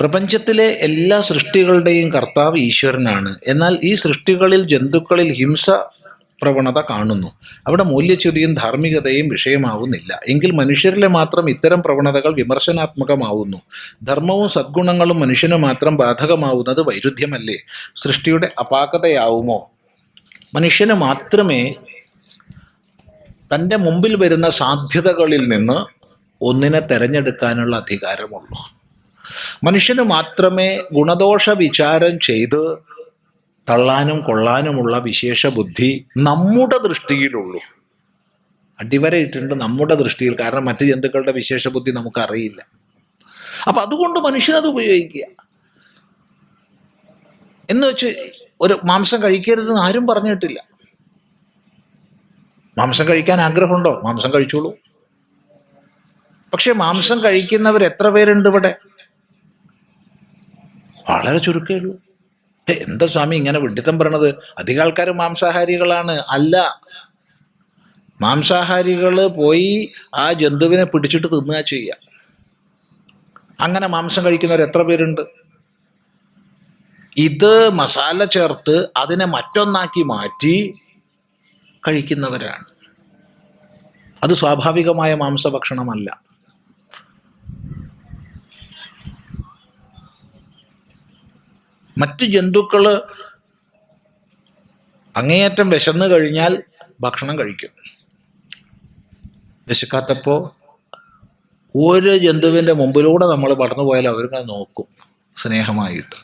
പ്രപഞ്ചത്തിലെ എല്ലാ സൃഷ്ടികളുടെയും കർത്താവ് ഈശ്വരനാണ്. എന്നാൽ ഈ സൃഷ്ടികളിൽ ജന്തുക്കളിൽ ഹിംസ പ്രവണത കാണുന്നു. അവിടെ മൂല്യച്യുതിയും ധാർമ്മികതയും വിഷയമാവുന്നില്ല. എങ്കിൽ മനുഷ്യരിലെ മാത്രം ഇത്തരം പ്രവണതകൾ വിമർശനാത്മകമാവുന്നു. ധർമ്മവും സദ്ഗുണങ്ങളും മനുഷ്യന് മാത്രം ബാധകമാവുന്നത് വൈരുദ്ധ്യമല്ലേ? സൃഷ്ടിയുടെ അപാകതയാവുമോ? മനുഷ്യന് മാത്രമേ തൻ്റെ മുമ്പിൽ വരുന്ന സാധ്യതകളിൽ നിന്ന് ഒന്നിനെ തിരഞ്ഞെടുക്കാനുള്ള അധികാരമുള്ളൂ. മനുഷ്യന് മാത്രമേ ഗുണദോഷ വിചാരം ചെയ്ത് തള്ളാനും കൊള്ളാനുമുള്ള വിശേഷ ബുദ്ധി നമ്മുടെ ദൃഷ്ടിയിലുള്ളൂ. അടിവരയിട്ടുണ്ട് നമ്മുടെ ദൃഷ്ടിയിൽ. കാരണം മറ്റു ജന്തുക്കളുടെ വിശേഷ ബുദ്ധി നമുക്കറിയില്ല. അപ്പം അതുകൊണ്ട് മനുഷ്യനത് ഉപയോഗിക്കുക. എന്ന് വെച്ച് ഒരു മാംസം കഴിക്കരുതെന്ന് ആരും പറഞ്ഞിട്ടില്ല. മാംസം കഴിക്കാൻ ആഗ്രഹമുണ്ടോ? മാംസം കഴിച്ചോളൂ. പക്ഷെ മാംസം കഴിക്കുന്നവർ എത്ര പേരുണ്ട് ഇവിടെ? വളരെ ചുരുക്കേ ഉള്ളൂ. എന്താ സ്വാമി ഇങ്ങനെ വിഡ്ഢിത്തം പറയണത്? അധികം ആൾക്കാർ മാംസാഹാരികളാണ്. അല്ല, മാംസാഹാരികൾ പോയി ആ ജന്തുവിനെ പിടിച്ചിട്ട് തിന്നുക ചെയ്യുക. അങ്ങനെ മാംസം കഴിക്കുന്നവർ എത്ര പേരുണ്ട്? ഇത് മസാല ചേർത്ത് അതിനെ മറ്റൊന്നാക്കി മാറ്റി കഴിക്കുന്നവരാണ്. അത് സ്വാഭാവികമായ മാംസഭക്ഷണമല്ല. മറ്റ് ജന്തുക്കൾ അങ്ങേയറ്റം വിശന്നു കഴിഞ്ഞാൽ ഭക്ഷണം കഴിക്കും. വിശക്കാത്തപ്പോൾ ഒരു ജന്തുവിൻ്റെ മുമ്പിലൂടെ നമ്മൾ കടന്നു പോയാൽ അവരിങ്ങനെ നോക്കും സ്നേഹമായിട്ട്.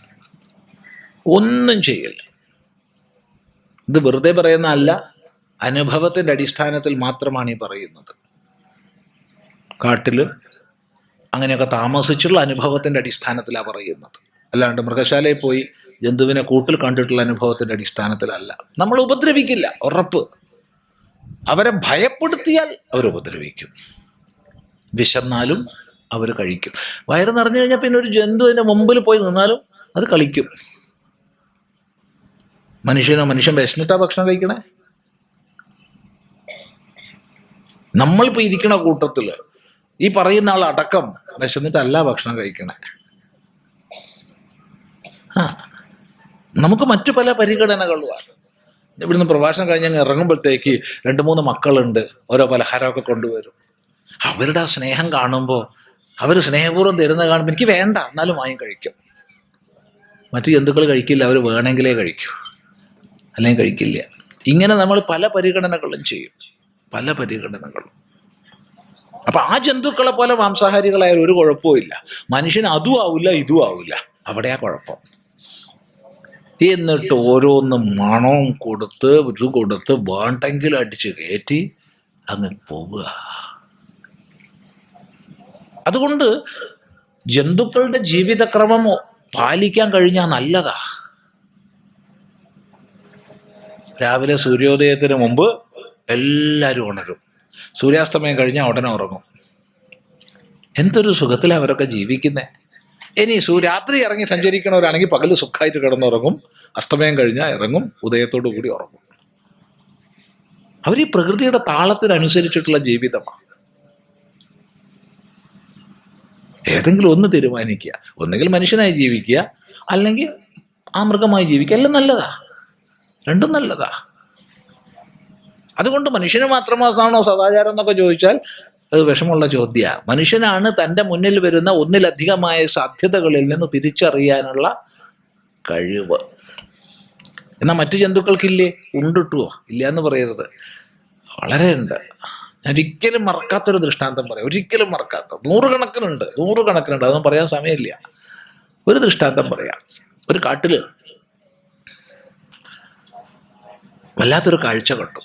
ഒന്നും ചെയ്യില്ല. ഇത് വെറുതെ പറയുന്ന അല്ല, അനുഭവത്തിൻ്റെ അടിസ്ഥാനത്തിൽ മാത്രമാണ് ഈ പറയുന്നത്. കാട്ടിൽ അങ്ങനെയൊക്കെ താമസിച്ചുള്ള അനുഭവത്തിൻ്റെ അടിസ്ഥാനത്തിലാണ് പറയുന്നത്. അല്ലാണ്ട് മൃഗശാലയിൽ പോയി ജന്തുവിനെ കൂട്ടിൽ കണ്ടിട്ടുള്ള അനുഭവത്തിൻ്റെ അടിസ്ഥാനത്തിലല്ല. നമ്മൾ ഉപദ്രവിക്കില്ല, ഉറപ്പ്. അവരെ ഭയപ്പെടുത്തിയാൽ അവർ ഉപദ്രവിക്കും. വിശന്നാലും അവർ കഴിക്കും. വയറ് നിറഞ്ഞു കഴിഞ്ഞാൽ പിന്നെ ഒരു ജന്തുവിൻ്റെ മുമ്പിൽ പോയി നിന്നാലും അത് കളിക്കും. മനുഷ്യൻ വിശന്നിട്ടാ ഭക്ഷണം കഴിക്കണേ? നമ്മളിപ്പോൾ ഇരിക്കണ കൂട്ടത്തിൽ ഈ പറയുന്ന ആൾ അടക്കം വിശന്നിട്ടല്ല ഭക്ഷണം കഴിക്കണേ. നമുക്ക് മറ്റു പല പരിഗണനകളുമാണ്. ഇവിടുന്ന് പ്രഭാഷണം കഴിഞ്ഞ് അങ്ങ് ഇറങ്ങുമ്പോഴത്തേക്ക് 2-3 മക്കളുണ്ട്, ഓരോ പലഹാരമൊക്കെ കൊണ്ടുവരും. അവരുടെ ആ സ്നേഹം കാണുമ്പോൾ, അവർ സ്നേഹപൂർവ്വം തരുന്ന കാണുമ്പോൾ എനിക്ക് വേണ്ട, എന്നാലും വാങ്ങി കഴിക്കും. മറ്റു ജന്തുക്കൾ കഴിക്കില്ല, അവർ വേണമെങ്കിലേ കഴിക്കൂ, അല്ലെങ്കിൽ കഴിക്കില്ല. ഇങ്ങനെ നമ്മൾ പല പരിഗണനകളും ചെയ്യും, പല പരിഗണനകളും. അപ്പം ആ ജന്തുക്കളെ പോലെ മാംസാഹാരികളായാലും ഒരു കുഴപ്പവും ഇല്ല. മനുഷ്യന് അതും ആവില്ല ഇതും ആവില്ല, അവിടെയാ കുഴപ്പം. എന്നിട്ട് ഓരോന്നും മണവും കൊടുത്ത് ഇത് കൊടുത്ത് വേണ്ടെങ്കിലും അടിച്ച് കയറ്റി അങ്ങ് പോവുക. അതുകൊണ്ട് ജന്തുക്കളുടെ ജീവിതക്രമം പാലിക്കാൻ കഴിഞ്ഞാൽ നല്ലതാ. രാവിലെ സൂര്യോദയത്തിന് മുമ്പ് എല്ലാവരും ഉണരും. സൂര്യാസ്തമയം കഴിഞ്ഞാൽ ഉടനെ ഉറങ്ങും. എന്തൊരു സുഖത്തിലാണ് അവരൊക്കെ ജീവിക്കുന്നത്. ഇനി രാത്രി ഇറങ്ങി സഞ്ചരിക്കണവരാണെങ്കിൽ പകൽ സുഖമായിട്ട് കിടന്നുറങ്ങും, അസ്തമയം കഴിഞ്ഞാൽ ഇറങ്ങും, ഉദയത്തോടു കൂടി ഉറങ്ങും. അവർ ഈ പ്രകൃതിയുടെ താളത്തിനനുസരിച്ചിട്ടുള്ള ജീവിതമാണ്. ഏതെങ്കിലും ഒന്ന് തീരുമാനിക്കുക. ഒന്നുകിൽ മനുഷ്യനായി ജീവിക്കുക, അല്ലെങ്കിൽ ആ മൃഗമായി ജീവിക്കുക. എല്ലാം നല്ലതാ, രണ്ടും നല്ലതാ. അതുകൊണ്ട് മനുഷ്യന് മാത്രമാണോ സദാചാരം എന്നൊക്കെ ചോദിച്ചാൽ അത് വിഷമുള്ള ചോദ്യമാണ്. മനുഷ്യനാണ് തൻ്റെ മുന്നിൽ വരുന്ന ഒന്നിലധികമായ സാധ്യതകളിൽ നിന്ന് തിരിച്ചറിയാനുള്ള കഴിവ്. എന്നാൽ മറ്റു ജന്തുക്കൾക്കില്ലേ? ഉണ്ടിട്ടുവോ? ഇല്ല എന്ന് പറയരുത്, വളരെ ഉണ്ട്. ഞാൻ ഒരിക്കലും മറക്കാത്തൊരു ദൃഷ്ടാന്തം പറയാം, ഒരിക്കലും മറക്കാത്ത. നൂറുകണക്കിനുണ്ട്. അതൊന്നും പറയാൻ സമയമില്ല. ഒരു ദൃഷ്ടാന്തം പറയാം. ഒരു കാട്ടിൽ വല്ലാത്തൊരു കാഴ്ച കണ്ടു.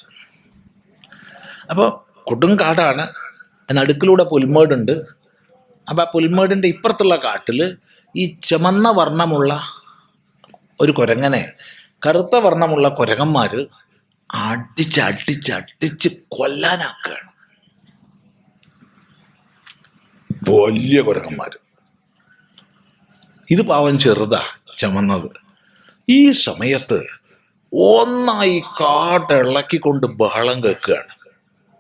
അപ്പോൾ കൊടും കാടാണ്, നടുക്കിലൂടെ പുൽമേടുണ്ട്. അപ്പോൾ ആ പുൽമേടിൻ്റെ ഇപ്പുറത്തുള്ള കാട്ടിൽ ഈ ചുമന്ന വർണ്ണമുള്ള ഒരു കുരങ്ങനെ കറുത്ത വർണ്ണമുള്ള കുരങ്ങന്മാർ അടിച്ച് കൊല്ലാനാക്കുകയാണ്. വലിയ കുരങ്ങന്മാർ. ഇത് പാവം ചെറുതാ, ചുമന്നത്. ഈ സമയത്ത് ഒന്നായി കാട്ടിളക്കിക്കൊണ്ട് ബഹളം കേൾക്കുകയാണ്.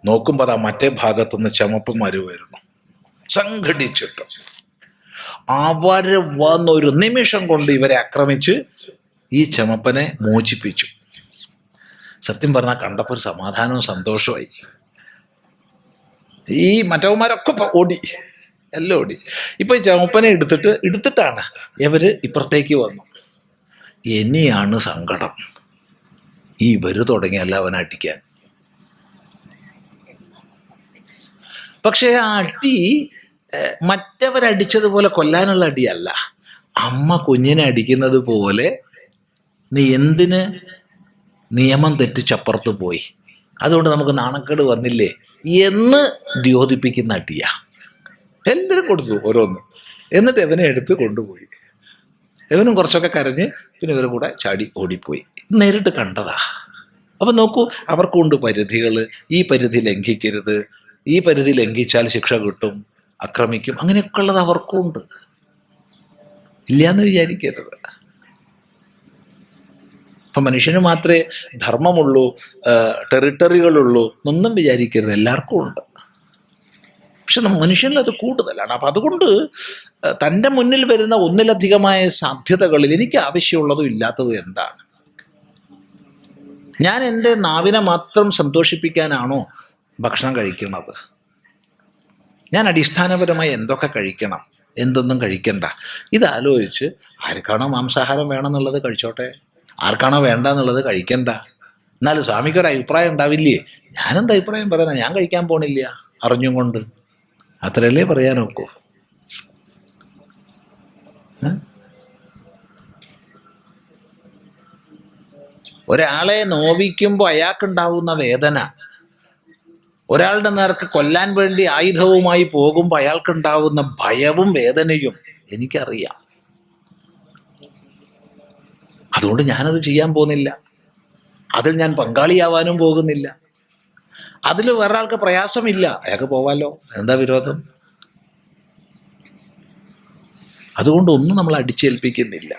നോക്കുമ്പോൾ അതാ മറ്റേ ഭാഗത്തുനിന്ന് ചുമപ്പന്മാർ വരുന്നു സംഘടിച്ചിട്ട്. അവര് വന്നൊരു നിമിഷം കൊണ്ട് ഇവരെ ആക്രമിച്ച് ഈ ചുമപ്പനെ മോചിപ്പിച്ചു. സത്യം പറഞ്ഞാൽ കണ്ടപ്പോൾ ഒരു സമാധാനവും സന്തോഷമായി. ഈ മറ്റവന്മാരൊക്കെ ഓടി, എല്ലാം ഓടി. ഇപ്പൊ ഈ ചുമപ്പനെ എടുത്തിട്ടാണ് ഇവര് ഇപ്പുറത്തേക്ക് വന്നു. ഇനിയാണ് സങ്കടം, ഇവര് തുടങ്ങിയല്ല അവനെ അടിക്കാൻ. പക്ഷേ ആ അടി മറ്റവരടിച്ചതുപോലെ കൊല്ലാനുള്ള അടിയല്ല. അമ്മ കുഞ്ഞിനെ അടിക്കുന്നത് പോലെ നീ എന്തിന് നിയമം തെറ്റിച്ചപ്പുറത്ത് പോയി, അതുകൊണ്ട് നമുക്ക് നാണക്കേട് വന്നില്ലേ എന്ന് ദ്യോതിപ്പിക്കുന്ന അടിയാ. എല്ലാവരും കൊടുത്തു ഓരോന്ന്. എന്നിട്ട് ഇവനെ എടുത്ത് കൊണ്ടുപോയി. ഇവനും കുറച്ചൊക്കെ കരഞ്ഞ് പിന്നെ ഇവരും കൂടെ ചാടി ഓടിപ്പോയി. നേരിട്ട് കണ്ടതാ. അപ്പം നോക്കൂ, അവർക്കുണ്ട് പരിധികൾ. ഈ പരിധി ലംഘിക്കരുത്, ഈ പരിധി ലംഘിച്ചാൽ ശിക്ഷ കിട്ടും, ആക്രമിക്കും, അങ്ങനെയൊക്കെ ഉള്ളത് അവർക്കും ഉണ്ട്. ഇല്ലയെന്ന് വിചാരിക്കരുത്. അപ്പം മനുഷ്യന് മാത്രമേ ധർമ്മമുള്ളൂ, ടെറിട്ടറികളുള്ളൂ എന്നൊന്നും വിചാരിക്കരുത്, എല്ലാവർക്കും ഉണ്ട്. പക്ഷെ മനുഷ്യനിൽ അത് കൂടുതലാണ്. അപ്പം അതുകൊണ്ട് തൻ്റെ മുന്നിൽ വരുന്ന ഒന്നിലധികമായ സാധ്യതകളിൽ എനിക്ക് ആവശ്യമുള്ളതും ഇല്ലാത്തതും എന്താണ്? ഞാൻ എൻ്റെ നാവിനെ മാത്രം സന്തോഷിപ്പിക്കാനാണോ ഭക്ഷണം കഴിക്കുന്നത്? ഞാൻ അടിസ്ഥാനപരമായി എന്തൊക്കെ കഴിക്കണം, എന്തൊന്നും കഴിക്കണ്ട, ഇതാലോചിച്ച് ആർക്കാണോ മാംസാഹാരം വേണമെന്നുള്ളത് കഴിച്ചോട്ടെ, ആർക്കാണോ വേണ്ട എന്നുള്ളത് കഴിക്കണ്ട. എന്നാലും സ്വാമിക്കൊരു അഭിപ്രായം ഉണ്ടാവില്ലേ? ഞാനെന്ത് അഭിപ്രായം പറയാനാ? ഞാൻ കഴിക്കാൻ പോണില്ല അറിഞ്ഞും കൊണ്ട്, അത്രയല്ലേ പറയാൻ നോക്കൂ. ഒരാളെ നോവിക്കുമ്പോൾ അയാൾക്കുണ്ടാവുന്ന വേദന, ഒരാളുടെ നേർക്ക് കൊല്ലാൻ വേണ്ടി ആയുധവുമായി പോകുമ്പോൾ അയാൾക്കുണ്ടാവുന്ന ഭയവും വേദനയും എനിക്കറിയാം. അതുകൊണ്ട് ഞാനത് ചെയ്യാൻ പോകുന്നില്ല, അതിൽ ഞാൻ പങ്കാളിയാവാനും പോകുന്നില്ല. അതിൽ വേറൊരാൾക്ക് പ്രയാസമില്ല, അയാൾക്ക് പോവാലോ, എന്താ വിരോധം? അതുകൊണ്ടൊന്നും നമ്മൾ അടിച്ചേൽപ്പിക്കുന്നില്ല.